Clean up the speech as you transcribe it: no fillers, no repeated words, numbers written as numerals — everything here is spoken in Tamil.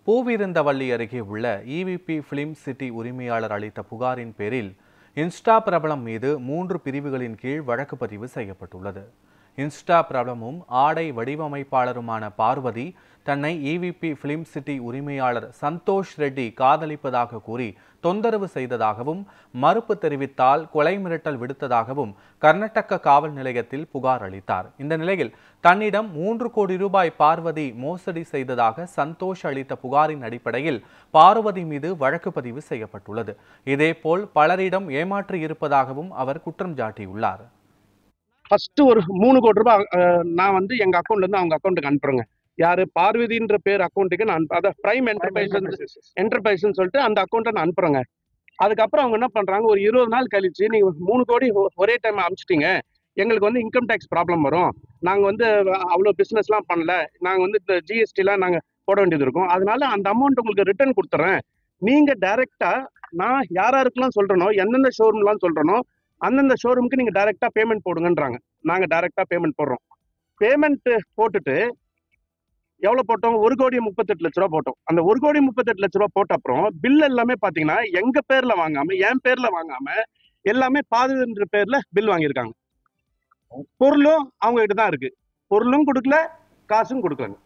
பூவிருந்தவல்லி அருகே உள்ள இவிபி பிலிம் சிட்டி உரிமையாளர் அளித்த புகாரின் பேரில் இன்ஸ்டா பிரபலம் மீது 3 பிரிவுகளின் கீழ் வழக்கு பதிவு செய்யப்பட்டுள்ளது. இன்ஸ்டா பிரபலமும் ஆடை வடிவமைப்பாளருமான பார்வதி தன்னை இவிபி பிலிம் சிட்டி உரிமையாளர் சந்தோஷ் ரெட்டி காதலிப்பதாக கூறி தொந்தரவு செய்ததாகவும் மறுப்பு தெரிவித்தால் கொலை மிரட்டல் விடுத்ததாகவும் கர்நாடக காவல் நிலையத்தில் புகார் அளித்தார். இந்த நிலையில் தன்னிடம் 3 கோடி ரூபாய் பார்வதி மோசடி செய்ததாக சந்தோஷ் அளித்த புகாரின் அடிப்படையில் பார்வதி மீது வழக்கு பதிவு செய்யப்பட்டுள்ளது. இதேபோல் பலரிடம் ஏமாற்றி இருப்பதாகவும் அவர் குற்றம் சாட்டியுள்ளார். ஃபர்ஸ்ட் ஒரு 3 கோடி ரூபாய் நான் வந்து எங்க அக்கௌண்ட்ல இருந்து அவங்க அக்கௌண்ட்டுக்கு அனுப்புறேங்க. யாரு பார்வதின்ற பேர் அக்கௌண்ட்டுக்கு நான் அத பிரைம் என்டர்பிரைஸ்ன்னு சொல்லிட்டு அந்த அக்கௌண்ட்டை நான் அனுப்புறேங்க. அதுக்கப்புறம் அவங்க என்ன பண்றாங்க, ஒரு 20 நாள் கழிச்சு நீங்க 3 கோடி ஒரே டைம் அனுப்பிச்சிட்டீங்க, எங்களுக்கு வந்து இன்கம் டேக்ஸ் ப்ராப்ளம் வரும், நாங்க வந்து அவ்வளோ பிசினஸ்லாம் பண்ணல, நாங்க வந்து இந்த ஜிஎஸ்டிலாம் நாங்க போட வேண்டியது இருக்கும், அதனால அந்த அமௌண்ட் உங்களுக்கு ரிட்டர்ன் கொடுத்துறேன், நீங்க டைரக்டா நான் யாருக்கெல்லாம் சொல்றேனோ எந்தெந்த ஷோரூம்லாம் சொல்றேனோ அந்தந்த ஷோரூமுக்கு நீங்க டைரக்டா பேமெண்ட் போடுங்கன்றாங்க. நாங்க டைரக்டா பேமெண்ட் போடுறோம். பேமெண்ட் போட்டுட்டு எவ்வளவு போட்டோம், 1,38,00,000 ரூபாய் போட்டோம். அந்த 1,38,00,000 ரூபாய் போட்ட அப்புறம் பில் எல்லாமே பாத்தீங்கன்னா எங்க பேர்ல வாங்காம என் பேர்ல வாங்காம எல்லாமே பாதுன்ற பேர்ல பில் வாங்கியிருக்காங்க. பொருளும் அவங்க கிட்ட தான் இருக்கு, பொருளும் கொடுக்கல, காசும் கொடுக்கல.